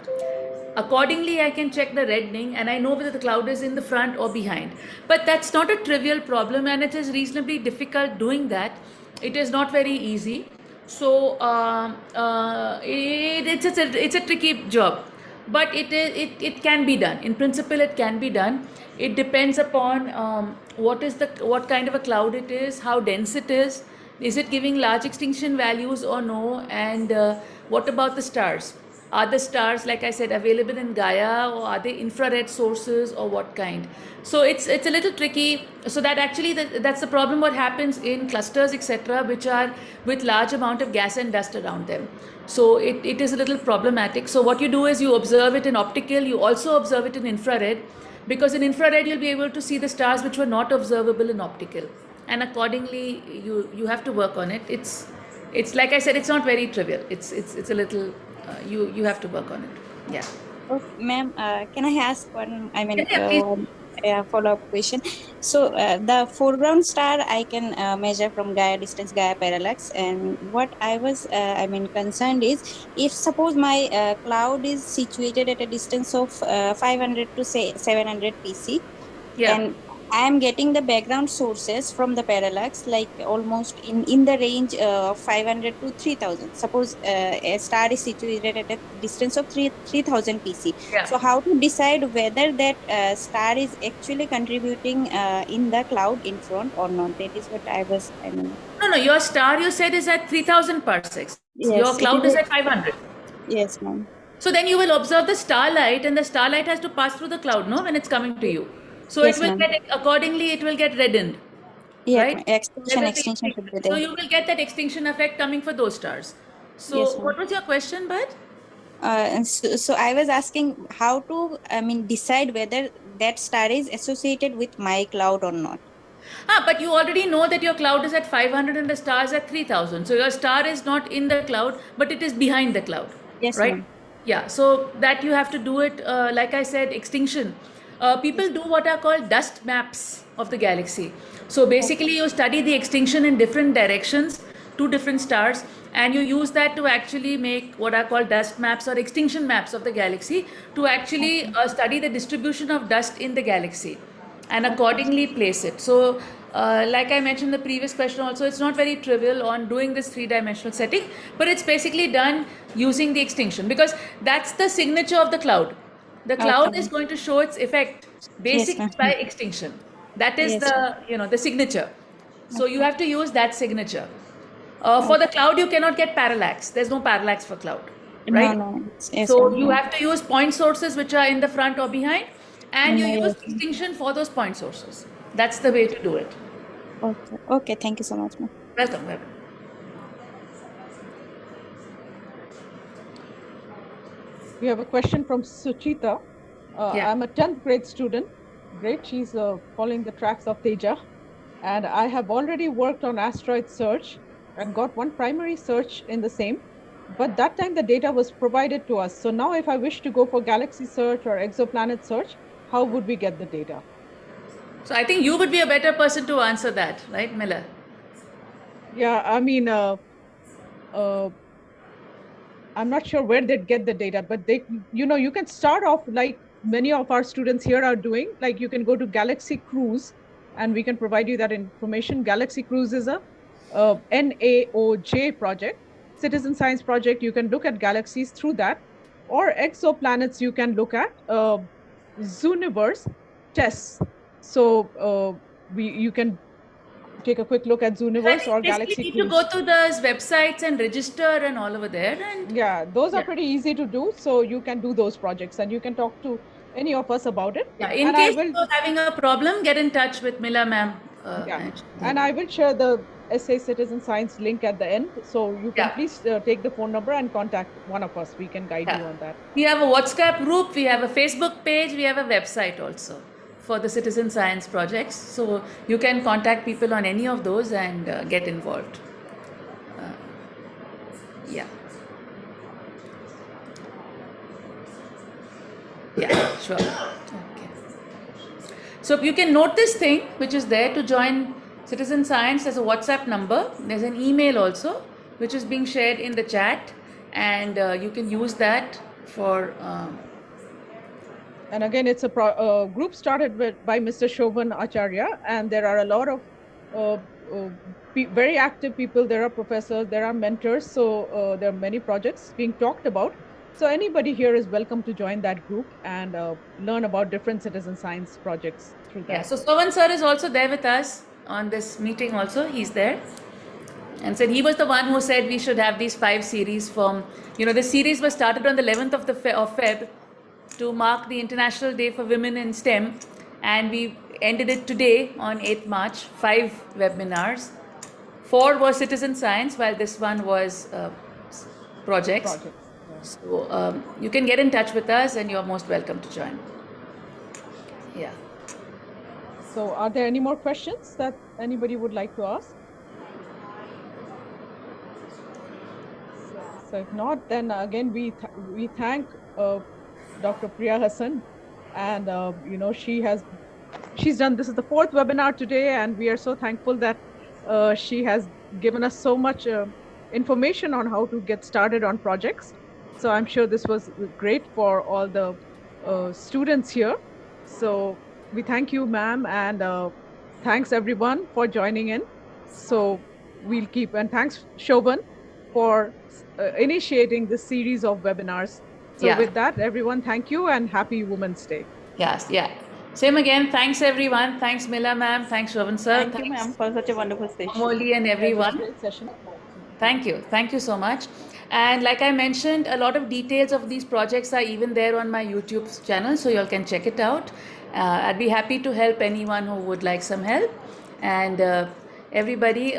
Accordingly, I can check the reddening and I know whether the cloud is in the front or behind. But that's not a trivial problem, and it is reasonably difficult doing that. It is not very easy. So it's a tricky job, but it can be done. In principle, it can be done. It depends upon what kind of a cloud it is, how dense it is it giving large extinction values or no, and what about the stars? Are the stars, like I said, available in Gaia, or are they infrared sources, or what kind? So it's a little tricky. So that actually that's the problem. What happens in clusters, etc., which are with large amount of gas and dust around them. So it is a little problematic. So what you do is you observe it in optical. You also observe it in infrared, because in infrared you'll be able to see the stars which were not observable in optical, and accordingly you have to work on it. It's like I said, it's not very trivial. It's a little. You have to work on it. Yeah. Okay, ma'am, can I ask one? I mean, Yeah, follow-up question. So the foreground star I can measure from Gaia distance, Gaia parallax, and what I was concerned is, if suppose my cloud is situated at a distance of 500 to say 700 PC, yeah. and I am getting the background sources from the parallax, like almost in the range of 500 to 3000. Suppose a star is situated at a distance of 3000 PC. Yeah. So how to decide whether that star is actually contributing in the cloud in front or not? That is what I was. No. Your star, you said, is at 3000 parsecs. Yes, your cloud is at 500. Yes, ma'am. So then you will observe the starlight, and the starlight has to pass through the cloud, no, when it's coming to you. So yes, it will get, accordingly, it will get reddened. Yeah, right? extinction should be there. So you will get that extinction effect coming for those stars. So yes, what was your question, Bud? So I was asking how to, decide whether that star is associated with my cloud or not. But you already know that your cloud is at 500 and the star is at 3000. So your star is not in the cloud, but it is behind the cloud. Yes, right? ma'am. Yeah, so that you have to do it, like I said, extinction. People do what are called dust maps of the galaxy. So basically you study the extinction in different directions, two different stars, and you use that to actually make what are called dust maps or extinction maps of the galaxy, to actually study the distribution of dust in the galaxy and accordingly place it. So like I mentioned in the previous question also, it's not very trivial on doing this three-dimensional setting, but it's basically done using the extinction, because that's the signature of the cloud. The cloud is going to show its effect basically by extinction. That is the signature. So you have to use that signature. For the cloud, you cannot get parallax. There's no parallax for cloud, right? No. Yes, so you have to use point sources which are in the front or behind, and you use extinction for those point sources. That's the way to do it. Okay. Thank you so much, ma'am. Welcome. We have a question from Suchita. I'm a 10th grade student. Great, she's following the tracks of Teja. And I have already worked on asteroid search and got one primary search in the same. But that time the data was provided to us. So now if I wish to go for galaxy search or exoplanet search, how would we get the data? So I think you would be a better person to answer that, right, Miller? Yeah, I mean, I'm not sure where they'd get the data, but they, you can start off like many of our students here are doing. Like you can go to Galaxy Cruise and we can provide you that information. Galaxy Cruise is a NAOJ project, citizen science project. You can look at galaxies through that, or exoplanets you can look at, Zooniverse, Tess. So you can take a quick look at Zooniverse or Galaxy Cruise. You need to go to those websites and register and all over there. And yeah, those are pretty easy to do. So you can do those projects and you can talk to any of us about it. Yeah, in case you're having a problem, get in touch with Mila ma'am. And I will share the SA Citizen Science link at the end. So you can please take the phone number and contact one of us. We can guide you on that. We have a WhatsApp group, we have a Facebook page, we have a website also for the citizen science projects. So you can contact people on any of those and get involved. Yeah, sure. Okay. So you can note this thing which is there to join citizen science. There's a WhatsApp number. There's an email also which is being shared in the chat, and you can use that for And again, it's a group started by Mr. Shovan Acharya, and there are a lot of very active people. There are professors, there are mentors, so there are many projects being talked about. So anybody here is welcome to join that group and learn about different citizen science projects through that. Yeah, so Sovan sir is also there with us on this meeting also. He's there. And said he was the one who said we should have these 5 series from, the series was started on the 11th of Feb to mark the International Day for Women in STEM. And we ended it today on 8th March, 5 webinars. 4 was citizen science, while this one was projects. So you can get in touch with us and you're most welcome to join. Yeah. So are there any more questions that anybody would like to ask? So if not, then again, we thank Dr. Priya Hasan, and she's done, this is the 4th webinar today, and we are so thankful that she has given us so much information on how to get started on projects. So I'm sure this was great for all the students here. So we thank you, ma'am, and thanks everyone for joining in. So we'll keep, and thanks Shoban for initiating this series of webinars. So with that, everyone, thank you and happy Women's Day. Yes, yeah. Same again. Thanks everyone. Thanks Mila ma'am. Thanks Shovan sir. Thank you, ma'am, for such a wonderful session. Molly and everyone. Great session. Thank you. Thank you so much. And like I mentioned, a lot of details of these projects are even there on my YouTube channel, so you all can check it out. I'd be happy to help anyone who would like some help. And everybody,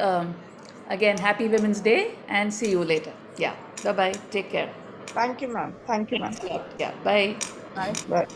again, happy Women's Day and see you later. Yeah. Bye-bye. Take care. Thank you, ma'am. Thank you, ma'am. Yeah. Bye. Bye. Bye.